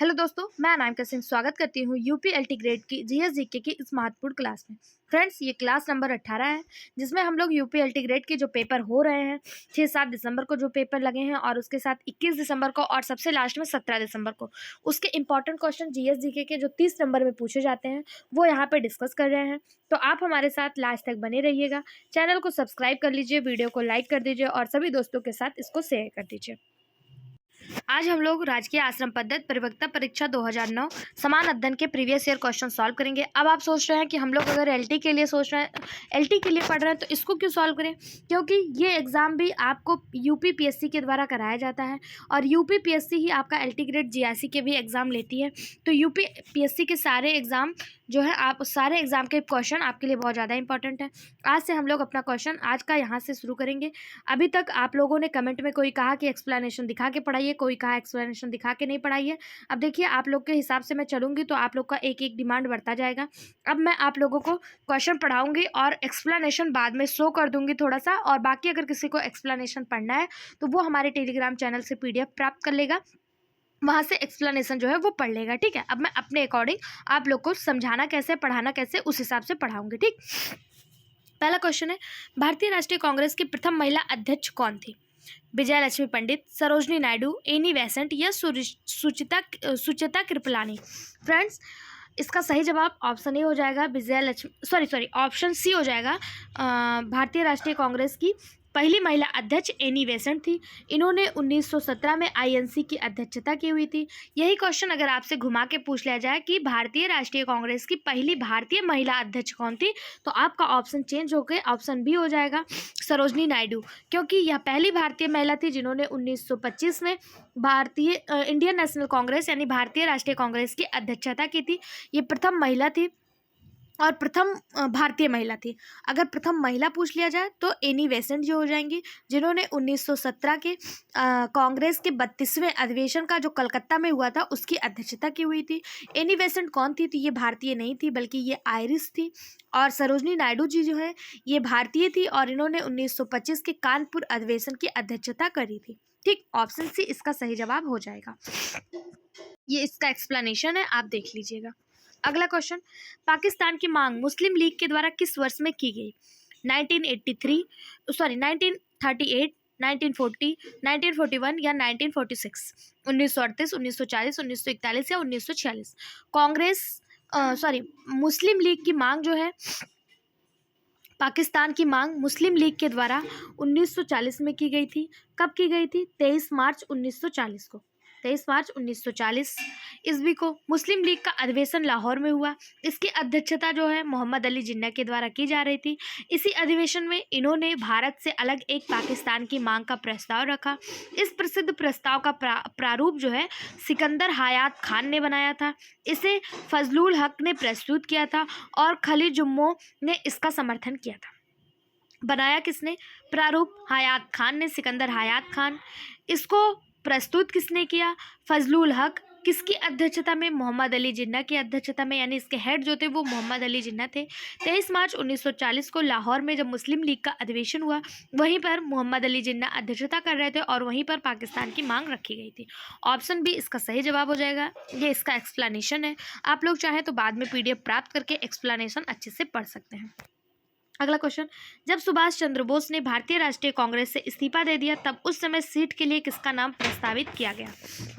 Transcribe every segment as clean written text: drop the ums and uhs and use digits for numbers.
Hello दोस्तों, मैं अनामिका सिंह स्वागत करती हूँ यूपी एलटी ग्रेड की जीएस जीके की इस महत्वपूर्ण क्लास में। फ्रेंड्स, ये क्लास नंबर 18 है जिसमें हम लोग यूपी एलटी ग्रेड के जो पेपर हो रहे हैं 6-7 दिसंबर को जो पेपर लगे हैं और उसके साथ 21 दिसंबर को और सबसे लास्ट में 17 दिसंबर को उसके इंपॉर्टेंट क्वेश्चन जीएस जीके के जो 30 नंबर में पूछे जाते हैं वो यहाँ पे डिस्कस कर रहे हैं। तो आप हमारे साथ लास्ट तक बने रहिएगा। चैनल को सब्सक्राइब कर लीजिए, वीडियो को लाइक कर दीजिए और सभी दोस्तों के साथ इसको शेयर कर दीजिए। आज हम लोग राजकीय आश्रम पद्धति परिवक्ता परीक्षा 2009 समान अध्ययन के प्रीवियस ईयर क्वेश्चन सॉल्व करेंगे। अब आप सोच रहे हैं कि हम लोग अगर एलटी के लिए सोच रहे हैं, एलटी के लिए पढ़ रहे हैं तो इसको क्यों सॉल्व करें, क्योंकि ये एग्ज़ाम भी आपको यूपी पीएससी के द्वारा कराया जाता है और यूपी पीएससी ही आपका एलटी ग्रेड जीआईसी के भी एग्ज़ाम लेती है। तो यूपी पीएससी के सारे एग्ज़ाम जो है आप सारे एग्ज़ाम के क्वेश्चन आपके लिए बहुत ज़्यादा इंपॉर्टेंट है। आज से हम लोग अपना क्वेश्चन आज का यहाँ से शुरू करेंगे। अभी तक आप लोगों ने कमेंट में कोई कहा कि एक्सप्लेनेशन दिखा के पढ़ाइए, कोई कहा एक्सप्लेनेशन दिखा के नहीं पढ़ाइए। अब देखिए, आप लोग के हिसाब से मैं चलूँगी तो आप लोग का एक एक डिमांड बढ़ता जाएगा। अब मैं आप लोगों को क्वेश्चन पढ़ाऊँगी और एक्सप्लेनेशन बाद में शो कर दूँगी थोड़ा सा, और बाकी अगर किसी को एक्सप्लेनेशन पढ़ना है तो वो हमारे टेलीग्राम चैनल से PDF प्राप्त कर लेगा, वहाँ से एक्सप्लेनेशन जो है वो पढ़ लेगा। ठीक है, अब मैं अपने अकॉर्डिंग आप लोग को समझाना कैसे, पढ़ाना कैसे, उस हिसाब से पढ़ाऊँगी। ठीक, पहला क्वेश्चन है, भारतीय राष्ट्रीय कांग्रेस की प्रथम महिला अध्यक्ष कौन थी? विजय लक्ष्मी पंडित, सरोजनी नायडू, एनी बेसेंट या सुचिता कृपलानी? फ्रेंड्स, इसका सही जवाब ऑप्शन ए हो जाएगा, ऑप्शन सी हो जाएगा। भारतीय राष्ट्रीय कांग्रेस की पहली महिला अध्यक्ष एनी बेसेंट थी। इन्होंने 1917 में आईएनसी की अध्यक्षता की हुई थी। यही क्वेश्चन अगर आपसे घुमा के पूछ लिया जाए कि भारतीय राष्ट्रीय कांग्रेस की पहली भारतीय महिला अध्यक्ष कौन थी, तो आपका ऑप्शन चेंज होकर ऑप्शन बी हो जाएगा, सरोजनी नायडू, क्योंकि यह पहली भारतीय महिला थी जिन्होंने 1925 में भारतीय इंडियन नेशनल कांग्रेस यानी भारतीय राष्ट्रीय कांग्रेस की अध्यक्षता की थी। ये प्रथम महिला थी और प्रथम भारतीय महिला थी। अगर प्रथम महिला पूछ लिया जाए तो एनी बेसेंट जो हो जाएंगी, जिन्होंने 1917 के कांग्रेस के 32वें अधिवेशन का जो कलकत्ता में हुआ था उसकी अध्यक्षता की हुई थी। एनी बेसेंट कौन थी? तो ये भारतीय नहीं थी बल्कि ये आयरिश थी। और सरोजनी नायडू जी जो है ये भारतीय थी और इन्होंने 1925 के कानपुर अधिवेशन की अध्यक्षता करी थी। ठीक, ऑप्शन सी इसका सही जवाब हो जाएगा। ये इसका एक्सप्लेनेशन है, आप देख लीजिएगा। अगला क्वेश्चन, पाकिस्तान की मांग मुस्लिम लीग के द्वारा किस वर्ष में की गई? 1938, 1940, 1941 या 1946? 1938, 1940, 1941 या 1946? मुस्लिम लीग की मांग जो है, पाकिस्तान की मांग मुस्लिम लीग के द्वारा 1940 में की गई थी। कब की गई थी? 23 मार्च 1940 को। 23 मार्च 1940 ईस्वी को मुस्लिम लीग का अधिवेशन लाहौर में हुआ। इसकी अध्यक्षता जो है मोहम्मद अली जिन्ना के द्वारा की जा रही थी। इसी अधिवेशन में इन्होंने भारत से अलग एक पाकिस्तान की मांग का प्रस्ताव रखा। इस प्रसिद्ध प्रस्ताव का प्रारूप जो है सिकंदर हयात खान ने बनाया था। इसे फजलुल हक ने प्रस्तुत किया था और खलील जुम्मो ने इसका समर्थन किया था। बनाया किसने? प्रारूप हयात खान ने, सिकंदर हयात खान। इसको प्रस्तुत किसने किया? फजलुल हक। किसकी अध्यक्षता में? मोहम्मद अली जिन्ना की अध्यक्षता में, यानी इसके हेड जो थे वो मोहम्मद अली जिन्ना थे। 23 मार्च 1940 को लाहौर में जब मुस्लिम लीग का अधिवेशन हुआ, वहीं पर मोहम्मद अली जिन्ना अध्यक्षता कर रहे थे और वहीं पर पाकिस्तान की मांग रखी गई थी। ऑप्शन बी इसका सही जवाब हो जाएगा। ये इसका एक्सप्लेनेशन है। आप लोग चाहें तो बाद में PDF प्राप्त करके एक्सप्लेनेशन अच्छे से पढ़ सकते हैं। अगला क्वेश्चन, जब सुभाष चंद्र बोस ने भारतीय राष्ट्रीय कांग्रेस से इस्तीफा दे दिया तब उस समय सीट के लिए किसका नाम प्रस्तावित किया गया?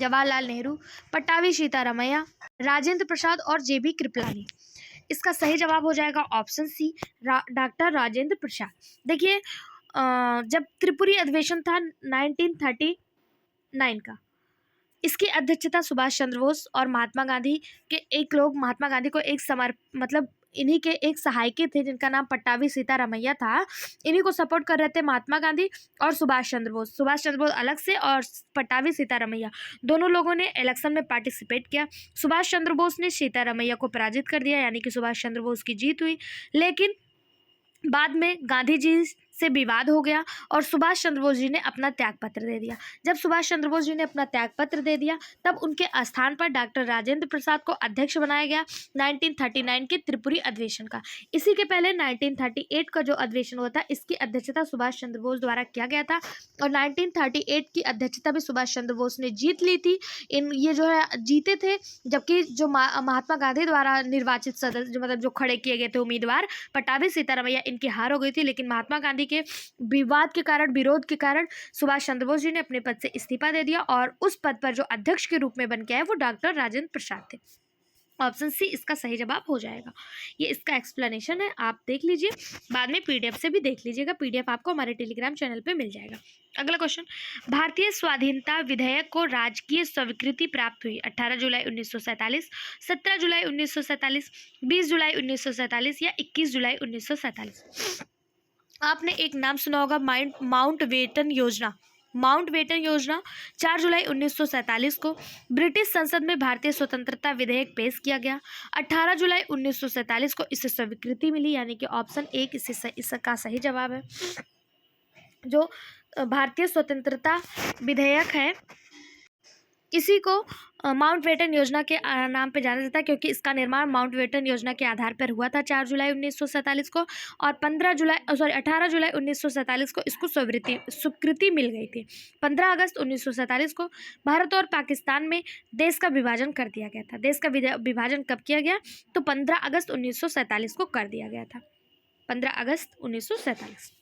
जवाहरलाल नेहरू, पट्टाभी सीतारामैया, राजेंद्र प्रसाद और JB कृपलानी? इसका सही जवाब हो जाएगा option C, doctor Rajendra Prasad. देखिए, जब त्रिपुरी अधिवेशन था 1939 का, इसकी अध्यक्षता सुभाष चंद्र बोस और महात्मा गांधी को एक इन्हीं के एक सहायक थे जिनका नाम पट्टाभी सीतारामैया था। इन्हीं को सपोर्ट कर रहे थे महात्मा गांधी और सुभाष चंद्र बोस अलग से और पट्टाभी सीतारामैया दोनों लोगों ने इलेक्शन में पार्टिसिपेट किया। सुभाष चंद्र बोस ने सीतारामैया को पराजित कर दिया, यानी कि सुभाष चंद्र बोस की जीत हुई। लेकिन बाद में गांधी जी से विवाद हो गया और सुभाष चंद्र बोस जी ने अपना त्यागपत्र दे दिया। जब सुभाष चंद्र बोस जी ने अपना त्यागपत्र दे दिया तब उनके स्थान पर डॉक्टर राजेंद्र प्रसाद को अध्यक्ष बनाया गया 1939 के त्रिपुरी अधिवेशन का। इसी के पहले 1938 का जो अधिवेशन हुआ था इसकी अध्यक्षता सुभाष चंद्र बोस द्वारा किया गया था और 1938 की अध्यक्षता भी सुभाष चंद्र बोस ने जीत ली थी। ये जो है जीते थे, जबकि जो महात्मा गांधी द्वारा निर्वाचित सदस्य मतलब जो खड़े किए गए थे उम्मीदवार पट्टाभी सीतारामैया, इनकी हार हो गई थी। लेकिन महात्मा गांधी के विवाद के कारण, विरोध के कारण सुभाष चंद्र बोस जी ने अपने पद से इस्तीफा दे दिया और उस पद पर जो अध्यक्ष के रूप में बन के आए वो डॉक्टर राजेंद्र प्रसाद थे। ऑप्शन सी इसका सही जवाब हो जाएगा। ये इसका एक्सप्लेनेशन है, आप देख लीजिए, बाद में पीडीएफ से भी देख लीजिएगा। पीडीएफ आपको हमारे टेलीग्राम चैनल पे मिल जाएगा। अगला क्वेश्चन, भारतीय स्वाधीनता विधेयक को राजकीय स्वीकृति प्राप्त हुई 18 जुलाई 1947, 17 जुलाई 1947, 20 जुलाई 1947 या 21 जुलाई 1947। आपने एक नाम सुना होगा, माउंटबेटन योजना। माउंटबेटन योजना 4 जुलाई 1947 को ब्रिटिश संसद में भारतीय स्वतंत्रता विधेयक पेश किया गया। 18 जुलाई 1947 को इसे स्वीकृति मिली, यानी कि ऑप्शन ए इसका सही जवाब है। जो भारतीय स्वतंत्रता विधेयक है इसी को माउंटबेटन योजना के नाम पे जाना जाता है, क्योंकि इसका निर्माण माउंटबेटन योजना के आधार पर हुआ था 4 जुलाई 1947 को और 18 जुलाई 1947 को इसको स्वीकृति मिल गई थी। 15 अगस्त 1947 को भारत और पाकिस्तान में देश का विभाजन कर दिया गया था। देश का विभाजन कब किया गया? तो 15 अगस्त 1947 को कर दिया गया था। 15 अगस्त 1947।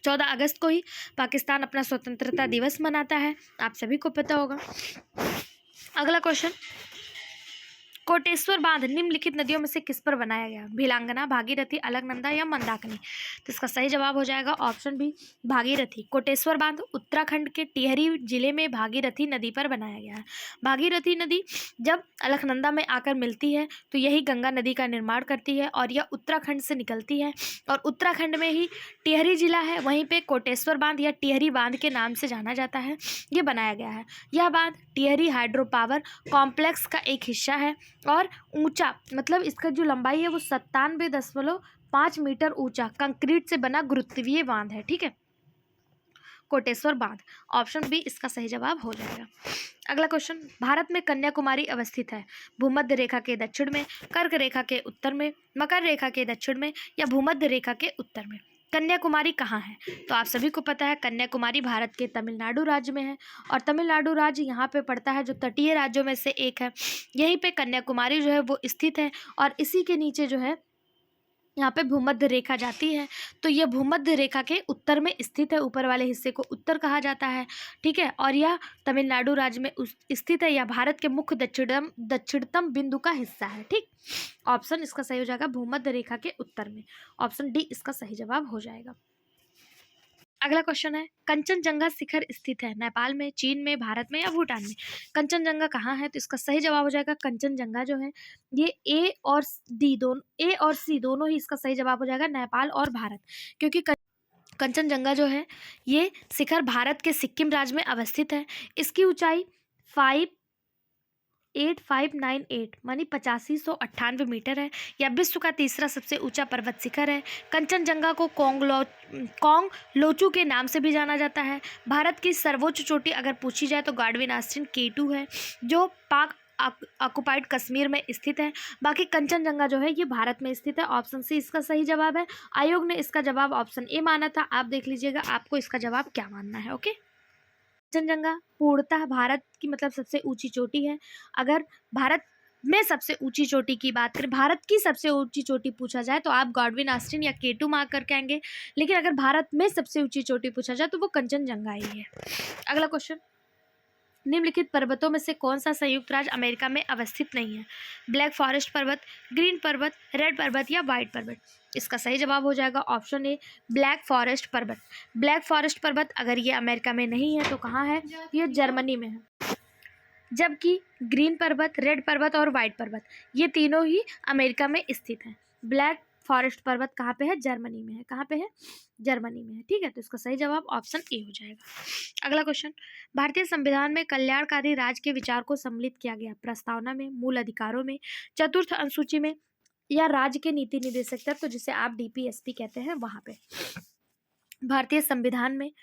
14 अगस्त को ही पाकिस्तान अपना स्वतंत्रता दिवस मनाता है, आप सभी को पता होगा। अगला क्वेश्चन, कोटेश्वर बांध निम्नलिखित नदियों में से किस पर बनाया गया? भिलांगना, भागीरथी, अलकनंदा या मंदाकिनी? तो इसका सही जवाब हो जाएगा ऑप्शन बी, भागीरथी। कोटेश्वर बांध उत्तराखंड के टिहरी जिले में भागीरथी नदी पर बनाया गया है। भागीरथी नदी जब अलकनंदा में आकर मिलती है तो यही गंगा नदी का निर्माण करती है और यह उत्तराखंड से निकलती है और उत्तराखंड में ही टिहरी जिला है, वहीं पे कोटेश्वर बांध या टिहरी बांध के नाम से जाना जाता है, ये बनाया गया है। यह बांध टिहरी हाइड्रो पावर कॉम्प्लेक्स का एक हिस्सा है और ऊंचा, मतलब इसका जो लंबाई है वो 97.5 मीटर ऊंचा कंक्रीट से बना गुरुत्वीय बांध है। ठीक है, कोटेश्वर बांध, ऑप्शन बी इसका सही जवाब हो जाएगा। अगला क्वेश्चन, भारत में कन्याकुमारी अवस्थित है भूमध्य रेखा के दक्षिण में, कर्क रेखा के उत्तर में, मकर रेखा के दक्षिण में या भूमध्य रेखा के उत्तर में? कन्याकुमारी कहाँ है? तो आप सभी को पता है कन्याकुमारी भारत के तमिलनाडु राज्य में है और तमिलनाडु राज्य यहाँ पे पड़ता है जो तटीय राज्यों में से एक है। यहीं पे कन्याकुमारी जो है वो स्थित है और इसी के नीचे जो है यहाँ पे भूमध्य रेखा जाती है, तो ये भूमध्य रेखा के उत्तर में स्थित है, ऊपर वाले हिस्से को उत्तर कहा जाता है। ठीक है, और यह तमिलनाडु राज्य में स्थित है, यह भारत के मुख्य दक्षिणतम बिंदु का हिस्सा है। ठीक, ऑप्शन इसका सही हो जाएगा भूमध्य रेखा के उत्तर में, ऑप्शन डी इसका सही जवाब हो जाएगा। अगला क्वेश्चन है, कंचनजंगा शिखर स्थित है नेपाल में, चीन में, भारत में या भूटान में? कंचनजंगा कहाँ है? तो इसका सही जवाब हो जाएगा कंचनजंगा जो है ये ए और सी दोनों ही इसका सही जवाब हो जाएगा, नेपाल और भारत, क्योंकि कंचनजंगा जो है ये शिखर भारत के सिक्किम राज्य में अवस्थित है। इसकी ऊंचाई 8598 मानी 8598 मीटर है। यह विश्व का तीसरा सबसे ऊंचा पर्वत शिखर है। कंचनजंगा को कोंग लोचू के नाम से भी जाना जाता है। भारत की सर्वोच्च चोटी अगर पूछी जाए तो गाडविन आस्टीन K2 है जो पाक ऑक्युपाइड कश्मीर में स्थित है। बाकी कंचनजंगा जो है ये भारत में स्थित है, ऑप्शन सी इसका सही जवाब है। आयोग ने इसका जवाब ऑप्शन ए माना था, आप देख लीजिएगा आपको इसका जवाब क्या मानना है। ओके, कंचनजंगा पूर्णतः भारत की मतलब सबसे ऊंची चोटी है। अगर भारत में सबसे ऊंची चोटी की बात करें, भारत की सबसे ऊंची चोटी पूछा जाए तो आप गाडविन आस्टीन या K2 मार्क करके आएंगे, लेकिन अगर भारत में सबसे ऊंची चोटी पूछा जाए तो वो कंचनजंगा ही है। अगला क्वेश्चन, निम्नलिखित पर्वतों में से कौन सा संयुक्त राज्य अमेरिका में अवस्थित नहीं है? ब्लैक फॉरेस्ट पर्वत, ग्रीन पर्वत, रेड पर्वत या वाइट पर्वत? इसका सही जवाब हो जाएगा ऑप्शन ए, ब्लैक फॉरेस्ट पर्वत। ब्लैक फॉरेस्ट पर्वत अगर ये अमेरिका में नहीं है तो कहाँ है? ये जर्मनी में है। जबकि ग्रीन पर्वत, रेड पर्वत और वाइट पर्वत ये तीनों ही अमेरिका में स्थित हैं। ब्लैक फॉरेस्ट पर्वत कहाँ पे है? जर्मनी में है। कहाँ पे है? जर्मनी में है। ठीक है, तो इसका सही जवाब ऑप्शन ए हो जाएगा। अगला क्वेश्चन, भारतीय संविधान में कल्याणकारी राज्य के विचार को सम्मिलित किया गया प्रस्तावना में, मूल अधिकारों में, चतुर्थ अनुसूची में या राज्य के नीति निर्देशक तत्व जिसे आप DPSP कहते हैं वहाँ पे? भारतीय संविधान में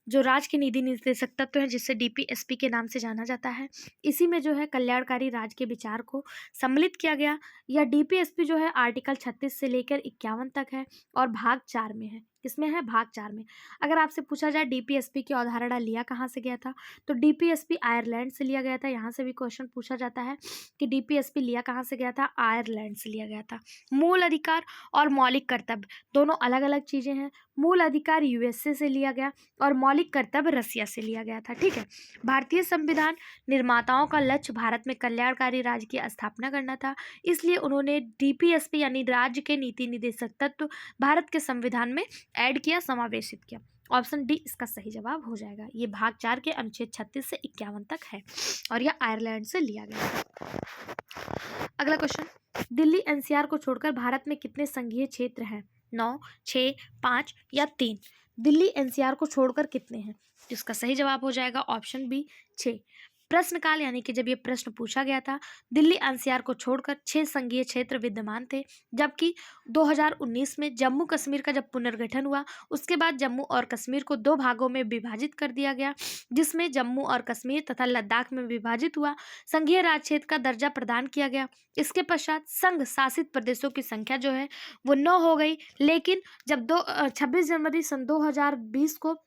जो राज्य के निधि निर्देशक तत्व है, जिसे डीपीएसपी के नाम से जाना जाता है, इसी में जो है कल्याणकारी राज्य के विचार को सम्मिलित किया गया। यह डीपीएसपी जो है आर्टिकल 36 से लेकर 51 तक है और भाग 4 में है। किसमें है? भाग 4 में। अगर आपसे पूछा जाए डीपीएसपी की अवधारणा लिया कहाँ से गया था, तो डीपीएसपी आयरलैंड से लिया गया था। यहाँ से भी क्वेश्चन पूछा जाता है कि डीपीएसपी लिया कहाँ से गया था? आयरलैंड से लिया गया था। मूल अधिकार और मौलिक कर्तव्य दोनों अलग अलग चीजें हैं। मूल अधिकार यूएसए से लिया गया और मौलिक कर्तव्य रसिया से लिया गया था। ठीक है। भारतीय संविधान निर्माताओं का लक्ष्य भारत में कल्याणकारी राज्य की स्थापना करना था, इसलिए उन्होंने डीपीएसपी यानी राज्य के नीति निर्देशक तत्व भारत के संविधान में ऐड किया, समावेशित किया। ऑप्शन डी इसका सही जवाब हो जाएगा। ये भाग 4 के अनुच्छेद 36 से 51 तक है और यह आयरलैंड से लिया गया है। अगला क्वेश्चन, दिल्ली एनसीआर को छोड़कर भारत में कितने संघीय क्षेत्र हैं? 9, 6, 5 या 3? दिल्ली एनसीआर को छोड़कर कितने हैं? इसका सही जवाब हो जाएगा ऑप्शन बी 6। प्रश्नकाल यानी कि जब ये प्रश्न पूछा गया था, दिल्ली एनसीआर को छोड़कर 6 संघीय क्षेत्र विद्यमान थे, जबकि 2019 में जम्मू कश्मीर का जब पुनर्गठन हुआ, उसके बाद जम्मू और कश्मीर को 2 भागों में विभाजित कर दिया गया, जिसमें जम्मू और कश्मीर तथा लद्दाख में विभाजित हुआ संघीय राज्य क्षेत्र का दर्जा प्रदान किया गया। इसके पश्चात संघ शासित प्रदेशों की संख्या जो है वो 9 हो गई, लेकिन जब 26 जनवरी सन 2020 को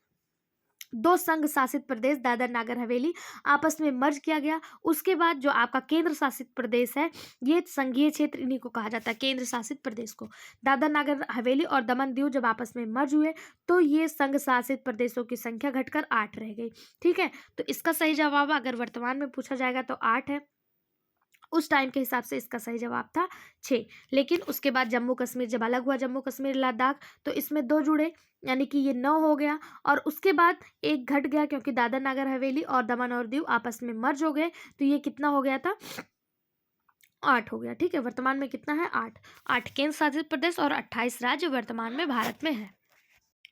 2 संघ शासित प्रदेश दादर नागर हवेली आपस में मर्ज किया गया। उसके बाद जो आपका केंद्र शासित प्रदेश है, ये संघीय क्षेत्र इन्हीं को कहा जाता है, केंद्र शासित प्रदेश को। दादर नागर हवेली और दमन दीव जब आपस में मर्ज हुए तो ये संघ शासित प्रदेशों की संख्या घटकर 8 रह गई। ठीक है, तो इसका सही जवाब अगर वर्तमान में पूछा जाएगा तो 8 है। उस टाइम के हिसाब से इसका सही जवाब था 6, लेकिन उसके बाद जम्मू कश्मीर जब अलग हुआ, जम्मू कश्मीर लद्दाख, तो इसमें 2 जुड़े यानी कि ये 9 हो गया और उसके बाद एक घट गया क्योंकि दादर नागर हवेली और दमन और दीव आपस में मर्ज हो गए, तो ये कितना हो गया था? 8 हो गया। ठीक है, वर्तमान में कितना है? 8 केंद्र शासित प्रदेश और 28 राज्य वर्तमान में भारत में है।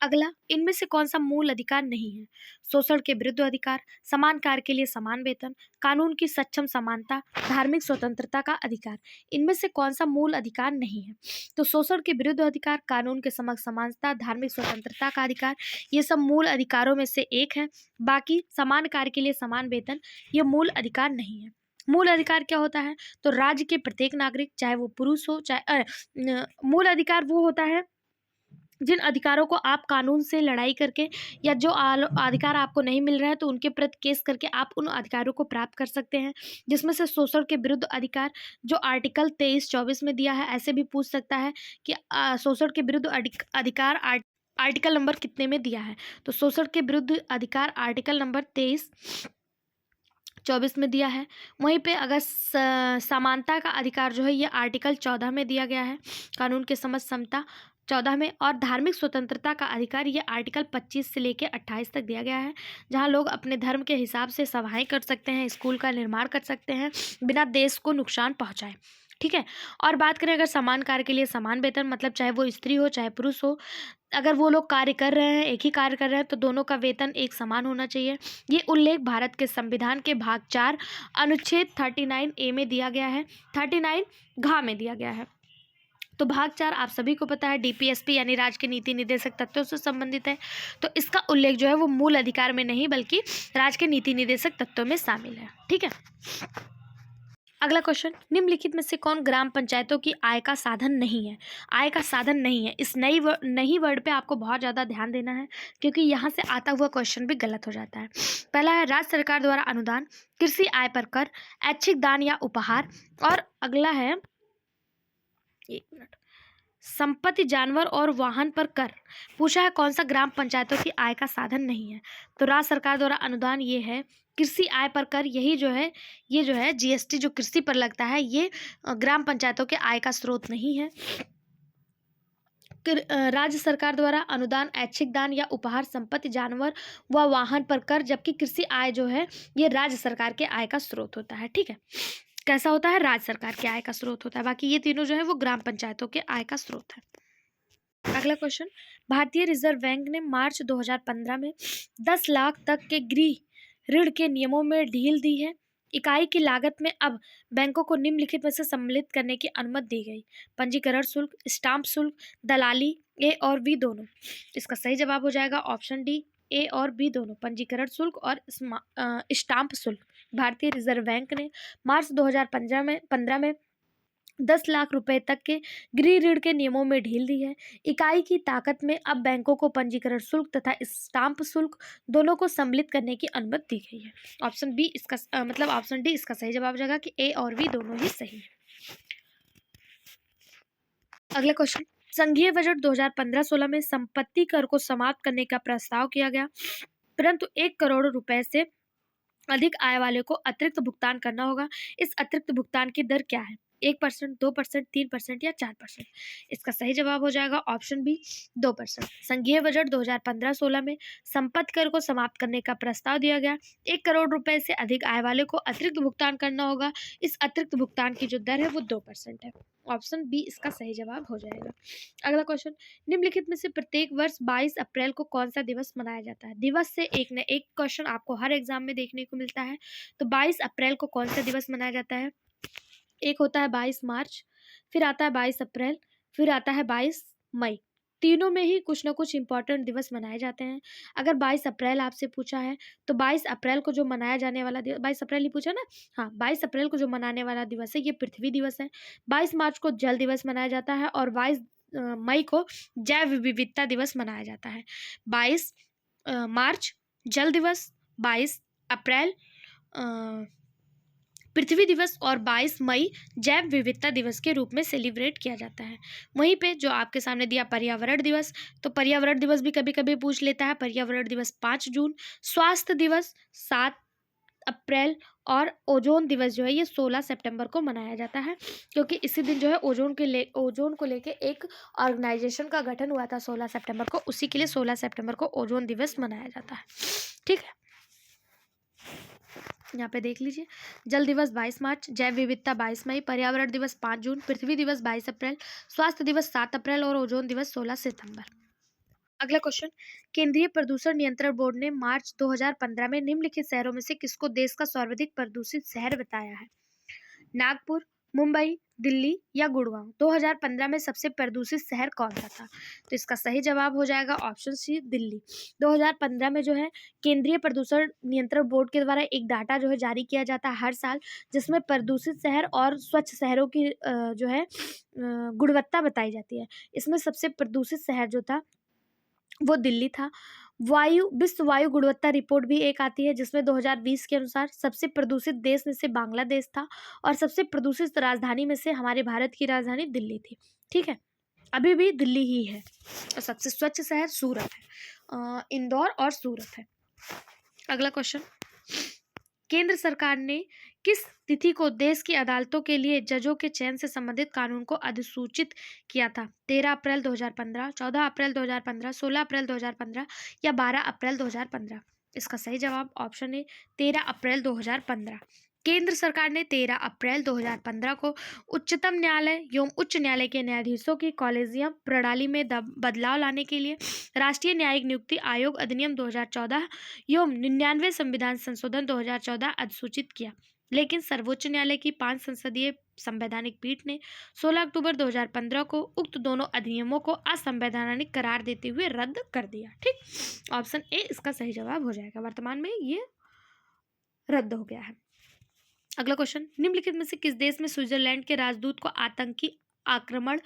अगला, इनमें से कौन सा मूल अधिकार नहीं है? शोषण के विरुद्ध अधिकार, समान कार्य के लिए समान वेतन, कानून की सक्षम समानता, धार्मिक स्वतंत्रता का अधिकार। इनमें से कौन सा मूल अधिकार नहीं है? तो शोषण के विरुद्ध अधिकार, कानून के समक्ष समानता, धार्मिक स्वतंत्रता का अधिकार, ये सब मूल अधिकारों में से एक है। बाकी समान कार्य के लिए समान वेतन, ये मूल अधिकार नहीं है। मूल अधिकार क्या होता है? तो राज्य के प्रत्येक नागरिक, चाहे वो पुरुष हो चाहे मूल अधिकार वो होता है जिन अधिकारों को आप कानून से लड़ाई करके या जो अधिकार आपको नहीं मिल रहा है तो उनके प्रति केस करके आप उन अधिकारों को प्राप्त कर सकते हैं। जिसमें से शोषण के विरुद्ध अधिकार जो आर्टिकल 23-24 में दिया है, ऐसे भी पूछ सकता है कि शोषण के विरुद्ध अधिकार आर्टिकल नंबर कितने में दिया है? तो शोषण के विरुद्ध अधिकार आर्टिकल नंबर 23-24 में दिया है। वहीं पे अगर समानता का अधिकार जो है ये आर्टिकल 14 में दिया गया है, कानून के समक्ष समता 14 में, और धार्मिक स्वतंत्रता का अधिकार ये आर्टिकल 25 से लेकर 28 तक दिया गया है, जहां लोग अपने धर्म के हिसाब से सभाएं कर सकते हैं, स्कूल का निर्माण कर सकते हैं बिना देश को नुकसान पहुंचाए। ठीक है, और बात करें अगर समान कार्य के लिए समान वेतन, मतलब चाहे वो स्त्री हो चाहे पुरुष हो, अगर वो लोग कार्य कर रहे हैं, एक ही कार्य कर रहे हैं, तो दोनों का वेतन एक समान होना चाहिए। ये उल्लेख भारत के संविधान के भाग 4 अनुच्छेद 39A में दिया गया है, 39 घ में दिया गया है। तो भाग 4 आप सभी को पता है डीपीएसपी यानी राज्य के नीति निर्देशक तत्वों से संबंधित है, तो इसका उल्लेख जो है वो मूल अधिकार में नहीं बल्कि राज्य के नीति निर्देशक तत्वों में शामिल है। ठीक है, अगला क्वेश्चन, निम्नलिखित में से कौन ग्राम पंचायतों की आय का साधन नहीं है? आय का साधन नहीं है, इस नई वर्ड पे आपको बहुत ज़्यादा ध्यान देना है क्योंकि यहाँ से आता हुआ क्वेश्चन भी गलत हो जाता है। पहला है राज्य सरकार द्वारा अनुदान, कृषि आय पर कर, ऐच्छिक दान या उपहार, और अगला है, एक मिनट, संपत्ति, जानवर और वाहन पर कर। पूछा है कौन सा ग्राम पंचायतों की आय का साधन नहीं है? तो राज्य सरकार द्वारा अनुदान ये है, कृषि आय पर कर यही जो है, ये जो है जीएसटी जो कृषि पर लगता है, ये ग्राम पंचायतों के आय का स्रोत नहीं है। राज्य सरकार द्वारा अनुदान, ऐच्छिक दान या उपहार, संपत्ति, जानवर व वाहन पर कर, जबकि कृषि आय जो है ये राज्य सरकार के आय का स्रोत होता है। ठीक है, कैसा होता है? राज्य सरकार के आय का स्रोत होता है, बाकी ये तीनों जो है वो ग्राम पंचायतों के आय का स्रोत है। अगला क्वेश्चन, भारतीय रिजर्व बैंक ने मार्च 2015 में 10 लाख तक के गृह ऋण के नियमों में ढील दी है। इकाई की लागत में अब बैंकों को निम्नलिखित में से सम्मिलित करने की अनुमति दी गई: पंजीकरण शुल्क, स्टाम्प शुल्क, दलाली, ए और बी दोनों। इसका सही जवाब हो जाएगा ऑप्शन डी, ए और बी दोनों। पंजीकरण शुल्क और स्टाम्प शुल्क। भारतीय रिजर्व बैंक ने मार्च 2015 में 10 लाख रुपए तक के गृह ऋण के नियमों में ढील दी है। इकाई की ताकत में अब बैंकों को पंजीकरण शुल्क तथा स्टाम्प शुल्क दोनों को सम्मिलित करने की अनुमति दी गई है। ऑप्शन बी इसका मतलब ऑप्शन डी इसका सही जवाब हो जाएगा कि ए और बी दोनों ही सही है। अगला क्वेश्चन, संघीय बजट 2015-16 में संपत्ति कर को समाप्त करने का प्रस्ताव किया गया, परंतु 1 करोड़ रुपए से अधिक आय वाले को अतिरिक्त भुगतान करना होगा। इस अतिरिक्त भुगतान की दर क्या है? 1%, 2%, 3% या 4%? इसका सही जवाब हो जाएगा ऑप्शन बी 2%। संघीय बजट 2015-16 में संपत्ति कर को समाप्त करने का प्रस्ताव दिया गया। 1 करोड़ रुपए से अधिक आय वाले को अतिरिक्त भुगतान करना होगा। इस अतिरिक्त भुगतान की जो दर है वो 2% है। ऑप्शन बी इसका सही जवाब हो जाएगा। अगला क्वेश्चन, निम्नलिखित में से प्रत्येक वर्ष 22 अप्रैल को कौन सा दिवस मनाया जाता है? दिवस से एक न एक क्वेश्चन आपको हर एग्जाम में देखने को मिलता है। तो 22 अप्रैल को कौन सा दिवस मनाया जाता है? एक होता है 22 मार्च, फिर आता है 22 अप्रैल, फिर आता है 22 मई। तीनों में ही कुछ ना कुछ इंपॉर्टेंट दिवस मनाए जाते हैं। अगर 22 अप्रैल आपसे पूछा है तो 22 अप्रैल को जो मनाया जाने वाला दिवस, 22 अप्रैल ही पूछा ना? हाँ, 22 अप्रैल को जो मनाने वाला दिवस है ये पृथ्वी दिवस है। 22 मार्च को जल दिवस मनाया जाता है और 22 मई को जैव विविधता दिवस मनाया जाता है। 22 मार्च जल दिवस, 22 अप्रैल पृथ्वी दिवस और 22 मई जैव विविधता दिवस के रूप में सेलिब्रेट किया जाता है। वहीं पे जो आपके सामने दिया पर्यावरण दिवस, तो पर्यावरण दिवस भी कभी कभी पूछ लेता है। पर्यावरण दिवस 5 जून, स्वास्थ्य दिवस 7 अप्रैल और ओजोन दिवस जो है ये 16 सितंबर को मनाया जाता है, क्योंकि इसी दिन जो है ओजोन को लेके एक ऑर्गेनाइजेशन का गठन हुआ था 16 सितंबर को। उसी के लिए 16 सितंबर को ओजोन दिवस मनाया जाता है। ठीक है, यहाँ पे देख लीजिए, जल दिवस 22 मार्च, जैव विविधता 22 मई, पर्यावरण दिवस 5 जून, पृथ्वी दिवस 22 अप्रैल, स्वास्थ्य दिवस 7 अप्रैल और ओजोन दिवस 16 सितंबर। अगला क्वेश्चन, केंद्रीय प्रदूषण नियंत्रण बोर्ड ने मार्च 2015 में निम्नलिखित शहरों में से किसको देश का सर्वाधिक प्रदूषित शहर बताया है? नागपुर, मुंबई, दिल्ली या गुड़गांव। 2015 में सबसे प्रदूषित शहर कौन सा था? तो इसका सही जवाब हो जाएगा ऑप्शन सी, दिल्ली। 2015 में जो है केंद्रीय प्रदूषण नियंत्रण बोर्ड के द्वारा एक डाटा जो है जारी किया जाता है हर साल, जिसमें प्रदूषित शहर और स्वच्छ शहरों की जो है गुणवत्ता बताई जाती है। इसमें सबसे प्रदूषित शहर जो था वो दिल्ली था। विश्व वायु गुणवत्ता रिपोर्ट भी एक आती है, जिसमें 2020 के अनुसार सबसे प्रदूषित देश में से बांग्लादेश था और सबसे प्रदूषित राजधानी में से हमारे भारत की राजधानी दिल्ली थी। ठीक है, अभी भी दिल्ली ही है। और सबसे स्वच्छ शहर सूरत है, इंदौर और सूरत है। अगला क्वेश्चन, केंद्र सरकार ने किस तिथि को देश की अदालतों के लिए जजों के चयन से संबंधित कानून को अधिसूचित किया था? 13 अप्रैल 2015, 14 अप्रैल 2015, 16 अप्रैल 2015 या 12 अप्रैल 2015? इसका सही जवाब ऑप्शन है 13 अप्रैल 2015। केंद्र सरकार ने 13 अप्रैल 2015 को उच्चतम न्यायालय एवं उच्च न्यायालय के न्यायाधीशों की कॉलेजियम प्रणाली में बदलाव लाने के लिए राष्ट्रीय न्यायिक नियुक्ति आयोग अधिनियम 2014 एवं 99 संविधान संशोधन 2014 अधिसूचित किया, लेकिन सर्वोच्च न्यायालय की 5 संसदीय संवैधानिक पीठ ने 16 अक्टूबर 2015 को उक्त दोनों अधिनियमों को असंवैधानिक करार देते हुए रद्द कर दिया। ठीक, ऑप्शन ए इसका सही जवाब हो जाएगा। वर्तमान में ये रद्द हो गया है। अगला क्वेश्चन, निम्नलिखित में से किस देश में स्विट्जरलैंड के राजदूत को आतंकी आक्रमण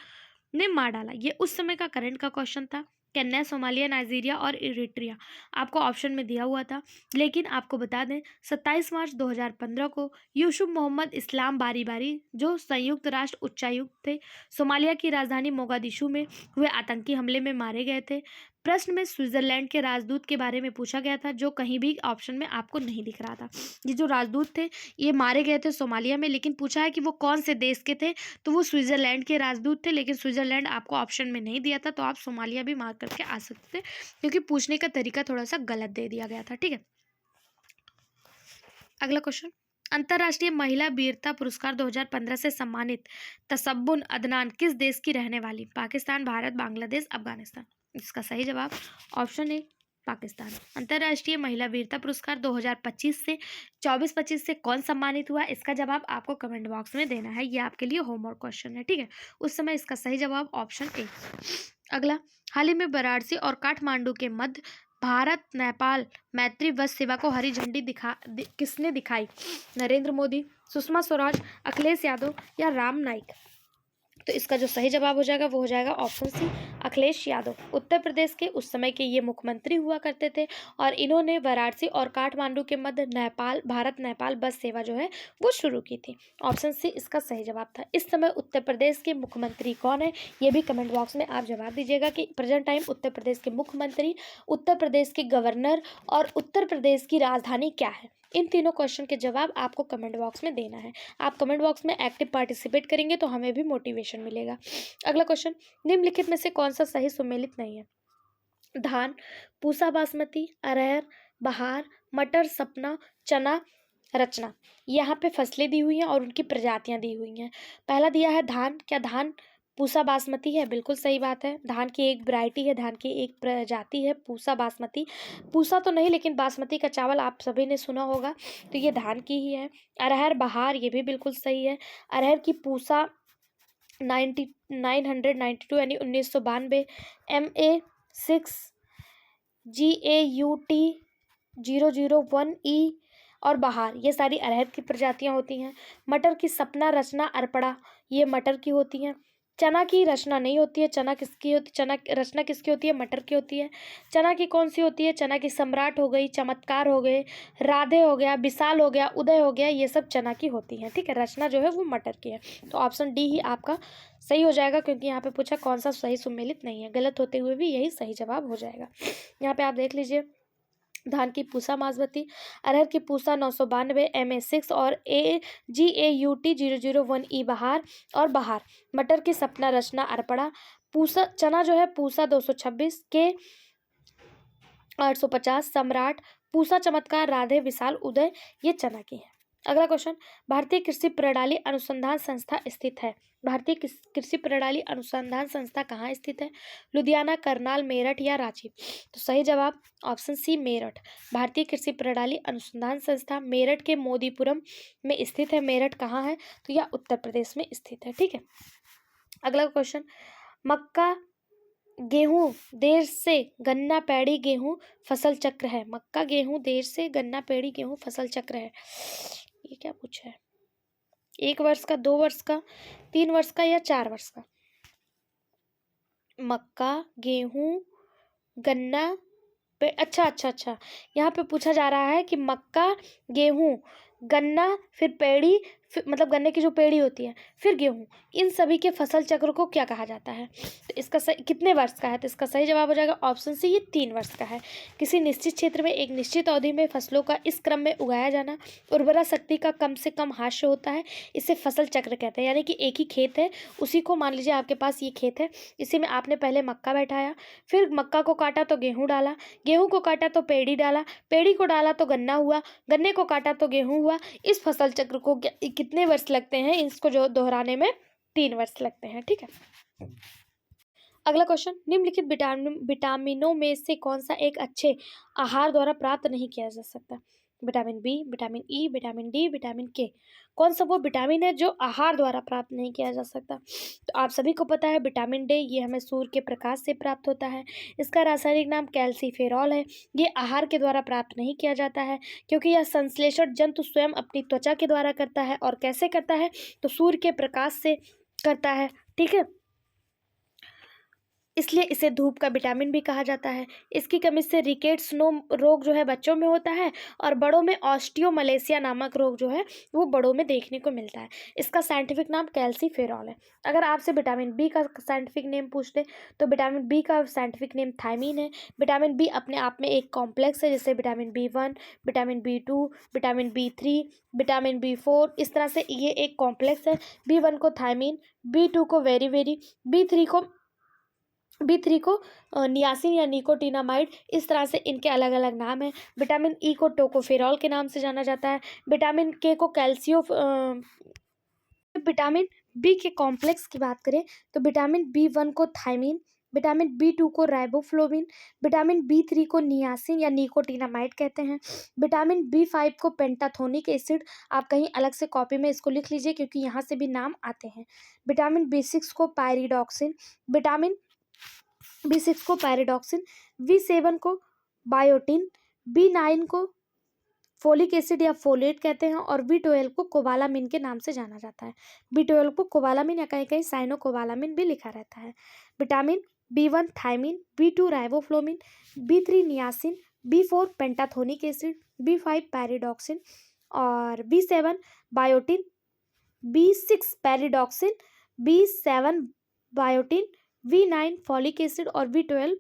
ने मार डाला? ये उस समय का करंट का क्वेश्चन था। केन्या, सोमालिया, नाइजीरिया और इरिट्रिया आपको ऑप्शन में दिया हुआ था, लेकिन आपको बता दें 27 मार्च 2015 को यूसुफ मोहम्मद इस्लाम बारी जो संयुक्त राष्ट्र उच्चायुक्त थे, सोमालिया की राजधानी मोगादिशु में हुए आतंकी हमले में मारे गए थे। प्रश्न में स्विट्जरलैंड के राजदूत के बारे में पूछा गया था, जो कहीं भी ऑप्शन में आपको नहीं दिख रहा था। ये जो राजदूत थे ये मारे गए थे सोमालिया में, लेकिन पूछा है कि वो कौन से देश के थे, तो वो स्विट्जरलैंड के राजदूत थे, लेकिन स्विट्जरलैंड आपको ऑप्शन में नहीं दिया था, तो आप सोमालिया भी मार करके आ सकते थे, क्योंकि पूछने का तरीका थोड़ा सा गलत दे दिया गया था। ठीक है, अगला क्वेश्चन, अंतर्राष्ट्रीय महिला वीरता पुरस्कार 2015 से सम्मानित तसब्बुन अदनान किस देश की रहने वाली? पाकिस्तान, भारत, बांग्लादेश, अफगानिस्तान? इसका सही जवाब ऑप्शन ए पाकिस्तान। अंतर्राष्ट्रीय महिला वीरता पुरस्कार 2025 से 24-25 से कौन सम्मानित हुआ? इसका जवाब आपको कमेंट बॉक्स में देना है, ये आपके लिए होमवर्क क्वेश्चन है, ठीक है। उस समय इसका सही जवाब ऑप्शन ए। अगला, हाल ही में वाराणसी और काठमांडू के मध्य भारत नेपाल मैत्री बस सेवा को हरी झंडी किसने दिखाई? नरेंद्र मोदी, सुषमा स्वराज, अखिलेश यादव या राम नाईक? तो इसका जो सही जवाब हो जाएगा वो हो जाएगा ऑप्शन सी, अखिलेश यादव। उत्तर प्रदेश के उस समय के ये मुख्यमंत्री हुआ करते थे और इन्होंने वाराणसी और काठमांडू के मध्य भारत नेपाल बस सेवा जो है वो शुरू की थी। ऑप्शन सी इसका सही जवाब था। इस समय उत्तर प्रदेश के मुख्यमंत्री कौन है, ये भी कमेंट बॉक्स में आप जवाब दीजिएगा कि प्रेजेंट टाइम उत्तर प्रदेश के मुख्यमंत्री, उत्तर प्रदेश के गवर्नर और उत्तर प्रदेश की राजधानी क्या है। इन तीनों क्वेश्चन के जवाब आपको कमेंट बॉक्स में देना है। आप कमेंट बॉक्स में एक्टिव पार्टिसिपेट करेंगे तो हमें भी मोटिवेशन मिलेगा। अगला क्वेश्चन, निम्नलिखित में से कौन सा सही सुमेलित नहीं है? धान, पूसा बासमती, अरहर, बहार, मटर, सपना, चना, रचना। यहाँ पे फसलें दी हुई हैं और उनकी प्रजातियां दी हुई हैं। पहला दिया है धान, क्या धान पूसा बासमती है? बिल्कुल सही बात है। धान की एक वैरायटी है, धान की एक प्रजाति है पूसा बासमती। पूसा तो नहीं, लेकिन बासमती का चावल आप सभी ने सुना होगा, तो ये धान की ही है। अरहर, बहार, ये भी बिल्कुल सही है। अरहर की पूसा 992 यानी 1992, MA6 GAUT 001E और बहार, ये सारी अरहर की प्रजातियां होती हैं। मटर की सपना, रचना, अर्पणा, ये मटर की होती हैं। चना की रचना नहीं होती है। चना रचना किसकी होती है? मटर की होती है। चना की कौन सी होती है? चना की सम्राट हो गई, चमत्कार हो गए, राधे हो गया, विशाल हो गया, उदय हो गया, ये सब चना की होती हैं, ठीक है। रचना जो है वो मटर की है। तो ऑप्शन डी ही आपका सही हो जाएगा, क्योंकि यहाँ पे पूछा कौन सा सही सुमेलित नहीं है। गलत होते हुए भी यही सही जवाब हो जाएगा। यहाँ पे आप देख लीजिए, धान की पूसा बासमती, अरहर की पूसा 992 MA6 और GAUT 001E बहार और बहार, मटर की सपना, रचना, अर्पणा, पूसा चना जो है पूसा 226 के 850, सम्राट, पूसा, चमत्कार, राधे, विशाल, उदय, ये चना की है। अगला क्वेश्चन, भारतीय कृषि प्रणाली अनुसंधान संस्था स्थित है? भारतीय कृषि प्रणाली अनुसंधान संस्था कहाँ स्थित है? लुधियाना, करनाल, मेरठ या रांची? तो सही जवाब ऑप्शन सी, मेरठ। भारतीय कृषि प्रणाली अनुसंधान संस्था मेरठ के मोदीपुरम में स्थित है। मेरठ कहाँ है? तो यह उत्तर प्रदेश में स्थित है, ठीक है। अगला क्वेश्चन, मक्का, गेहूं, देर से गन्ना, पैडी, गेहूं फसल चक्र है। मक्का, गेहूं, देर से गन्ना, पैडी, गेहूं फसल चक्र है। ये क्या पूछा है? 1 वर्ष का, 2 वर्ष का, 3 वर्ष का या 4 वर्ष का? मक्का, गेहूं, गन्ना, अच्छा, यहाँ पे पूछा जा रहा है कि मक्का, गेहूं, गन्ना, फिर पेड़ी, मतलब गन्ने की जो पेड़ी होती है, फिर गेहूं, इन सभी के फसल चक्र को क्या कहा जाता है? तो इसका सही कितने वर्ष का है? तो इसका सही जवाब हो जाएगा ऑप्शन सी, ये 3 वर्ष का है। किसी निश्चित क्षेत्र में एक निश्चित अवधि में फसलों का इस क्रम में उगाया जाना, उर्वरा शक्ति का कम से कम हास्य होता है, इसे फसल चक्र कहते हैं। यानी कि एक ही खेत है, उसी को मान लीजिए आपके पास ये खेत है, इसी में आपने पहले मक्का बैठाया, फिर मक्का को काटा तो गेहूँ डाला, गेहूँ को काटा तो पेड़ी डाला, पेड़ी को डाला तो गन्ना हुआ, गन्ने को काटा तो गेहूँ हुआ। इस फसल चक्र को कितने वर्ष लगते हैं? इसको जो दोहराने में 3 वर्ष लगते हैं, ठीक है। अगला क्वेश्चन, निम्नलिखित विटामिनों में से कौन सा एक अच्छे आहार द्वारा प्राप्त नहीं किया जा सकता? Vitamin B, vitamin E, vitamin D, vitamin K. कौन सा वो विटामिन है जो आहार द्वारा प्राप्त नहीं किया जा सकता? तो आप सभी को पता है विटामिन डी, ये हमें सूर्य के प्रकाश से प्राप्त होता है। इसका रासायनिक नाम कैल्सीफेरॉल है। ये आहार के द्वारा प्राप्त नहीं किया जाता है, क्योंकि यह संश्लेषण जंतु स्वयं अपनी त्वचा के द्वारा करता है। और कैसे करता है? तो सूर्य के प्रकाश से करता है, ठीक है। इसलिए इसे धूप का विटामिन भी कहा जाता है। इसकी कमी से रिकेट्स रोग जो है बच्चों में होता है, और बड़ों में ऑस्टियोमलेशिया नामक रोग जो है वो बड़ों में देखने को मिलता है। इसका साइंटिफिक नाम कैल्सीफेरॉल है। अगर आपसे विटामिन बी का साइंटिफिक नेम पूछ दे तो विटामिन बी का साइंटिफिक नेम थायमीन है। विटामिन बी अपने आप में एक कॉम्प्लेक्स है, जैसे vitamin B1, vitamin B2, vitamin B3, vitamin B4, इस तरह से ये एक कॉम्प्लेक्स है। B1 को थायमीन, B2 को वेरी, B3 को नियासिन या निकोटिनामाइड, इस तरह से इनके अलग अलग नाम हैं। विटामिन ई को टोकोफेरॉल के नाम से जाना जाता है। विटामिन के को विटामिन बी के कॉम्प्लेक्स की बात करें तो विटामिन B1 को थायमीन, विटामिन B2 को राइबोफ्लोविन, विटामिन B3 को नियासिन या निकोटिनामाइड कहते हैं, विटामिन B5 को पेंटाथोनिक एसिड, आप कहीं अलग से कॉपी में इसको लिख लीजिए क्योंकि यहाँ से भी नाम आते हैं, विटामिन B6 को पायरिडॉक्सिन, विटामिन B6 को पायरिडॉक्सिन, V7 को बायोटिन, B9 को फोलिक एसिड या फोलेट कहते हैं और B12 को कोबालामिन के नाम से जाना जाता है। B12 को कोबालामिन या कहीं कहीं साइनोकोबालामिन भी लिखा रहता है। Vitamin B1 thiamine, B2 riboflavin, B3 niacin, B4 pantothenic acid, B5 pyridoxine और B7 biotin, B6 pyridoxine, B7 biotin, V9 folic acid और V12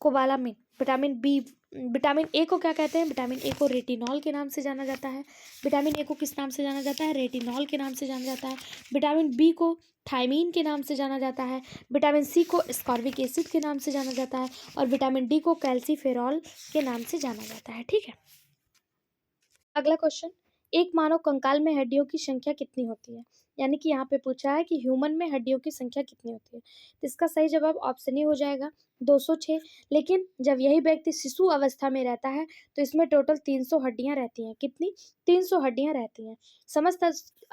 कोबालामिन। विटामिन ए को क्या कहते हैं? विटामिन ए को रेटिनॉल के नाम से जाना जाता है। विटामिन ए को किस नाम से जाना जाता है? रेटिनॉल के नाम से जाना जाता है। विटामिन बी को थायमीन के नाम से जाना जाता है। विटामिन सी को स्कॉर्बिक एसिड के नाम से जाना जाता है और विटामिन डी को कैल्सीफेरॉल के नाम से जाना जाता है। ठीक है, अगला क्वेश्चन, एक मानव कंकाल में हड्डियों की संख्या कितनी होती है? यानी कि यहाँ पे पूछा है कि ह्यूमन में हड्डियों की संख्या कितनी होती है, तो इसका सही जवाब ऑप्शन ही हो जाएगा 206। लेकिन जब यही व्यक्ति शिशु अवस्था में रहता है तो इसमें टोटल 300 हड्डियां रहती हैं। कितनी? 300 हड्डियां रहती हैं। समस्त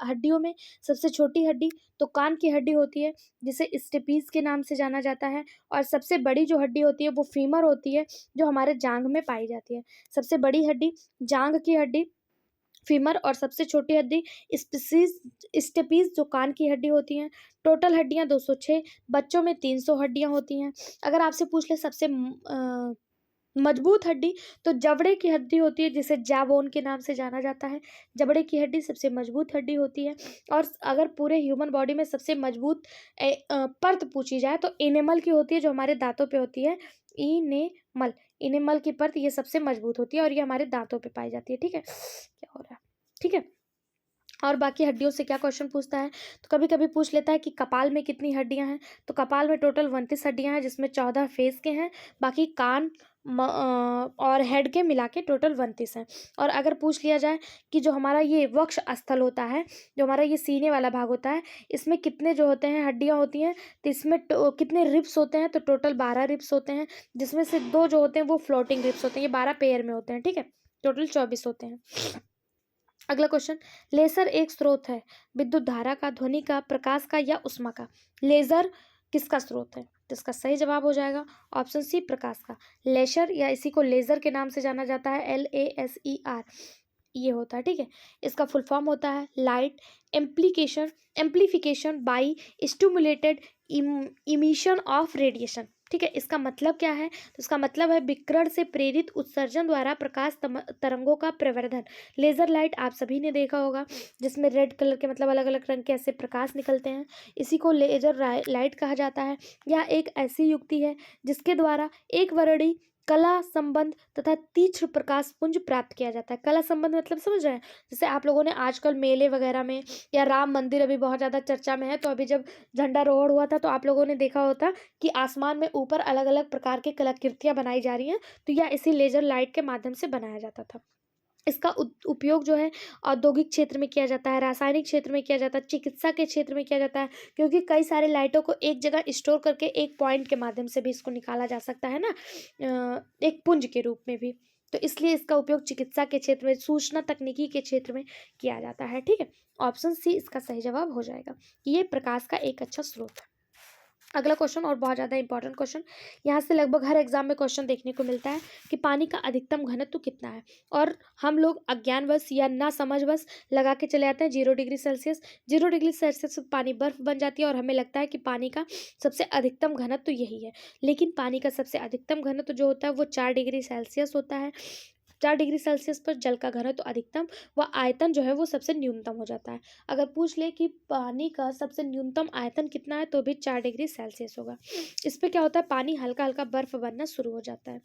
हड्डियों में सबसे छोटी हड्डी तो कान की हड्डी होती है जिसे स्टेपीज के नाम से जाना जाता है, और सबसे बड़ी जो हड्डी होती है वो फीमर होती है जो हमारे जांघ में पाई जाती है। सबसे बड़ी हड्डी जांघ की हड्डी फीमर और सबसे छोटी हड्डी स्टेपीज जो कान की हड्डी होती हैं। टोटल हड्डियां 206, बच्चों में 300 हड्डियां होती हैं। अगर आपसे पूछ ले सबसे मजबूत हड्डी तो जबड़े की हड्डी होती है जिसे जैबोन के नाम से जाना जाता है। जबड़े की हड्डी सबसे मजबूत हड्डी होती है। और अगर पूरे ह्यूमन बॉडी में सबसे मजबूत परत पूछी जाए तो इनेमल की होती है जो हमारे दांतों पे होती है। इनेमल की परत ये सबसे मजबूत होती है और ये हमारे दांतों पे पाई जाती है। ठीक है, क्या हो रहा है? ठीक है, और बाकी हड्डियों से क्या क्वेश्चन पूछता है तो कभी कभी पूछ लेता है कि कपाल में कितनी हड्डियां हैं, तो कपाल में टोटल 29 हड्डियां हैं जिसमें 14 फेस के हैं, बाकी कान और हेड के मिला के टोटल 29 हैं। और अगर पूछ लिया जाए कि जो हमारा ये वक्ष स्थल होता है, जो हमारा ये सीने वाला भाग होता है, इसमें कितने जो होते हैं हड्डियां होती हैं, तो इसमें कितने रिब्स होते हैं, तो टोटल 12 रिब्स होते हैं जिसमें से 2 जो होते हैं वो फ्लोटिंग रिब्स होते हैं। ये 12 पेयर में होते हैं। ठीक है, टोटल 24 होते हैं। अगला क्वेश्चन, लेजर एक स्रोत है विद्युत धारा का, ध्वनि का, प्रकाश का या उष्मा का? लेजर किसका स्रोत है? तो इसका सही जवाब हो जाएगा ऑप्शन सी, प्रकाश का। लेजर या इसी को लेजर के नाम से जाना जाता है, LASER ये होता है। ठीक है, इसका फुल फॉर्म होता है light amplification by stimulated emission of radiation. ठीक है, इसका मतलब क्या है? तो इसका मतलब है विकिरण से प्रेरित उत्सर्जन द्वारा प्रकाश तरंगों का प्रवर्धन। लेजर लाइट आप सभी ने देखा होगा जिसमें रेड कलर के मतलब अलग अलग रंग के ऐसे प्रकाश निकलते हैं, इसी को लेजर लाइट कहा जाता है। यह एक ऐसी युक्ति है जिसके द्वारा एक वर्णी कला संबंध तथा तीक्ष्ण प्रकाश पुंज प्राप्त किया जाता है। कला संबंध मतलब समझ रहे हैं? जैसे आप लोगों ने आजकल मेले वगैरह में, या राम मंदिर अभी बहुत ज़्यादा चर्चा में है, तो अभी जब झंडारोहण हुआ था तो आप लोगों ने देखा होता कि आसमान में ऊपर अलग अलग प्रकार की कलाकृतियाँ बनाई जा रही हैं, तो यह इसी लेजर लाइट के माध्यम से बनाया जाता था। इसका उपयोग जो है औद्योगिक क्षेत्र में किया जाता है, रासायनिक क्षेत्र में किया जाता है, चिकित्सा के क्षेत्र में किया जाता है, क्योंकि कई सारे लाइटों को एक जगह स्टोर करके एक पॉइंट के माध्यम से भी इसको निकाला जा सकता है ना, एक पुंज के रूप में भी। तो इसलिए इसका उपयोग चिकित्सा के क्षेत्र में, सूचना तकनीकी के क्षेत्र में किया जाता है। ठीक है, ऑप्शन सी इसका सही जवाब हो जाएगा। ये प्रकाश का एक अच्छा स्रोत है। अगला क्वेश्चन और बहुत ज़्यादा इंपॉर्टेंट क्वेश्चन, यहाँ से लगभग हर एग्जाम में क्वेश्चन देखने को मिलता है कि पानी का अधिकतम घनत्व कितना है, और हम लोग अज्ञानवश या ना समझवश लगा के चले आते हैं 0 डिग्री सेल्सियस। 0 डिग्री सेल्सियस में पानी बर्फ बन जाती है और हमें लगता है कि पानी का सबसे अधिकतम घनत्व यही है, लेकिन पानी का सबसे अधिकतम घनत्व जो होता है वो 4 डिग्री सेल्सियस होता है। 4 डिग्री सेल्सियस पर जल का घनत्व अधिकतम व आयतन जो है वो सबसे न्यूनतम हो जाता है। अगर पूछ ले कि पानी का सबसे न्यूनतम आयतन कितना है तो भी 4 डिग्री सेल्सियस होगा। इस पर क्या होता है, पानी हल्का हल्का बर्फ बनना शुरू हो जाता है।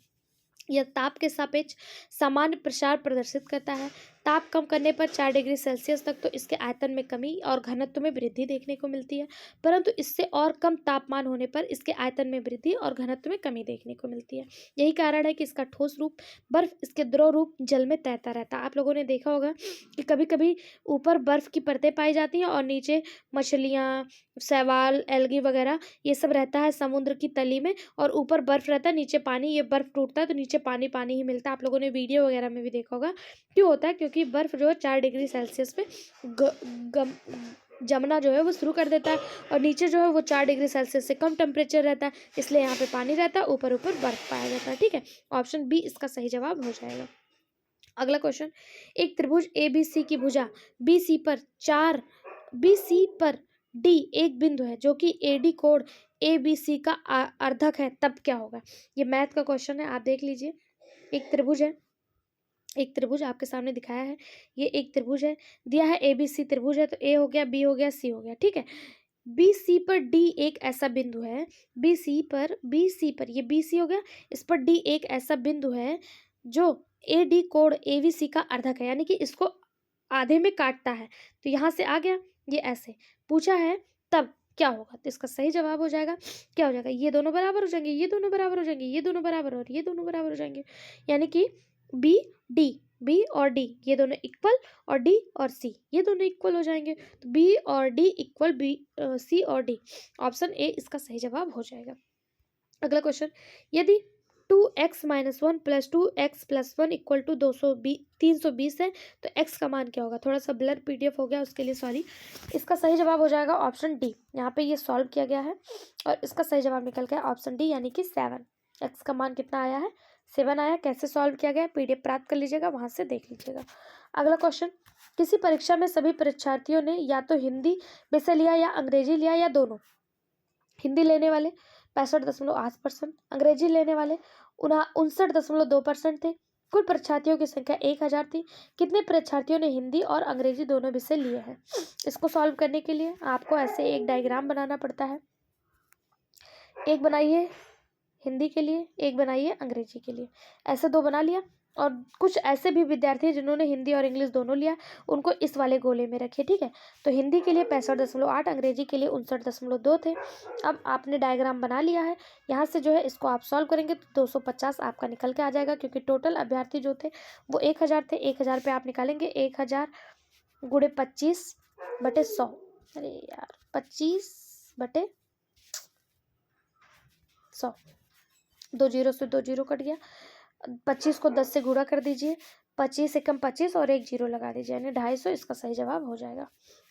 यह ताप के सापेक्ष सामान्य प्रसार प्रदर्शित करता है। ताप कम करने पर 4 डिग्री सेल्सियस तक तो इसके आयतन में कमी और घनत्व में वृद्धि देखने को मिलती है, परंतु इससे और कम तापमान होने पर इसके आयतन में वृद्धि और घनत्व में कमी देखने को मिलती है। यही कारण है कि इसका ठोस रूप बर्फ, इसके द्रव रूप जल में तैरता रहता है। आप लोगों ने देखा होगा कि कभी कभी ऊपर बर्फ की परतें पाई जाती हैं और नीचे मछलियाँ, शैवाल, एल्गी वगैरह ये सब रहता है समुद्र की तली में, और ऊपर बर्फ रहता है, नीचे पानी। ये बर्फ टूटता है तो नीचे पानी पानी ही मिलता है। आप लोगों ने वीडियो वगैरह में भी देखा होगा। क्यों होता है? क्योंकि बर्फ जो है 4 डिग्री सेल्सियस पे जमना जो है वो शुरू कर देता है, और नीचे जो है वो 4 डिग्री सेल्सियस से कम टेम्परेचर रहता है, इसलिए यहाँ पे पानी रहता है, ऊपर ऊपर बर्फ पाया जाता है। ठीक है, ऑप्शन बी इसका सही जवाब हो जाएगा। अगला क्वेश्चन, एक त्रिभुज ABC की भुजा BC पर D एक बिंदु है जो कि AD कोण ABC का अर्धक है, तब क्या होगा? ये मैथ का क्वेश्चन है, आप देख लीजिए। एक त्रिभुज है, एक त्रिभुज आपके सामने दिखाया है, ये एक त्रिभुज है, दिया है ABC त्रिभुज है, तो A हो गया, B हो गया, C हो गया। ठीक है, BC पर D एक ऐसा बिंदु है, BC पर ये BC हो गया, इस पर D एक ऐसा बिंदु है जो AD कोण ABC का अर्धक है, यानी कि इसको आधे में काटता है। तो यहाँ से आ गया, ये ऐसे पूछा है, तब क्या होगा? तो इसका सही जवाब हो जाएगा, क्या हो जाएगा? ये दोनों बराबर हो जाएंगे, ये दोनों बराबर हो जाएंगे, ये दोनों बराबर और ये दोनों बराबर हो जाएंगे, यानी कि B और D ये दोनों इक्वल, और D और C ये दोनों इक्वल हो जाएंगे। तो B और D इक्वल C और D, ऑप्शन ए इसका सही जवाब हो जाएगा। अगला क्वेश्चन, यदि 2x - 1 + 2x + 1 = 320 है तो x का मान क्या होगा? थोड़ा सा ब्लर PDF हो गया, उसके लिए सॉरी। इसका सही जवाब हो जाएगा ऑप्शन डी। यहाँ पे ये सॉल्व किया गया है और इसका सही जवाब निकल गया ऑप्शन डी, यानी कि 7। x का मान कितना आया है? 7 आया। कैसे सॉल्व किया गया PDF प्राप्त कर लीजिएगा, वहाँ से देख लीजिएगा। अगला क्वेश्चन, किसी परीक्षा में सभी परीक्षार्थियों ने या तो हिंदी विषय लिया या अंग्रेजी लिया या दोनों। हिंदी लेने वाले 65.8%, अंग्रेजी लेने वाले 59.2% थे। कुल परीक्षार्थियों की संख्या 1000 थी। कितने परीक्षार्थियों ने हिंदी और अंग्रेजी दोनों विषय लिए हैं? इसको सॉल्व करने के लिए आपको ऐसे एक डायग्राम बनाना पड़ता है। एक बनाइए हिंदी के लिए, एक बनाइए अंग्रेजी के लिए, ऐसे 2 बना लिया। और कुछ ऐसे भी विद्यार्थी हैं जिन्होंने हिंदी और इंग्लिश दोनों लिया, उनको इस वाले गोले में रखिए। ठीक है, तो हिंदी के लिए 65.8, अंग्रेजी के लिए 59.2 थे। अब आपने डायग्राम बना लिया है, यहाँ से जो है इसको आप सॉल्व करेंगे तो 250 आपका निकल के आ जाएगा, क्योंकि टोटल अभ्यर्थी जो थे वो 1000 थे। 1000 पे आप निकालेंगे 1000 × 25/100, अरे यार 25/100, 2 जीरो से 2 जीरो कट गया। 25 को 10 से गुणा कर दीजिए, 25 से कम 25 और 1 जीरो लगा दीजिए, यानी 250। इसका सही जवाब हो जाएगा।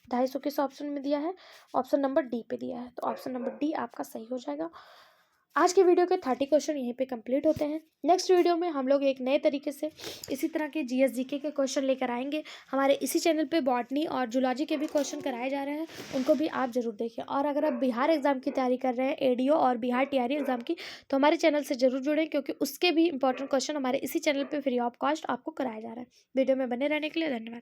250 किस ऑप्शन में दिया है? ऑप्शन नंबर डी पे दिया है, तो ऑप्शन नंबर डी आपका सही हो जाएगा। आज के वीडियो के 30 क्वेश्चन यहीं पे कंप्लीट होते हैं। नेक्स्ट वीडियो में हम लोग एक नए तरीके से इसी तरह के GS GK के क्वेश्चन लेकर आएंगे। हमारे इसी चैनल पे बॉटनी और जूलॉजी के भी क्वेश्चन कराए जा रहे हैं, उनको भी आप जरूर देखिए। और अगर आप बिहार एग्जाम की तैयारी कर रहे हैं, ADO और बिहार TRE एग्जाम की, तो हमारे चैनल से जरूर जुड़ें, क्योंकि उसके भी इंपॉर्टेंट क्वेश्चन हमारे इसी चैनल पर फ्री ऑफ कॉस्ट आपको कराया जा रहा है। वीडियो में बने रहने के लिए धन्यवाद।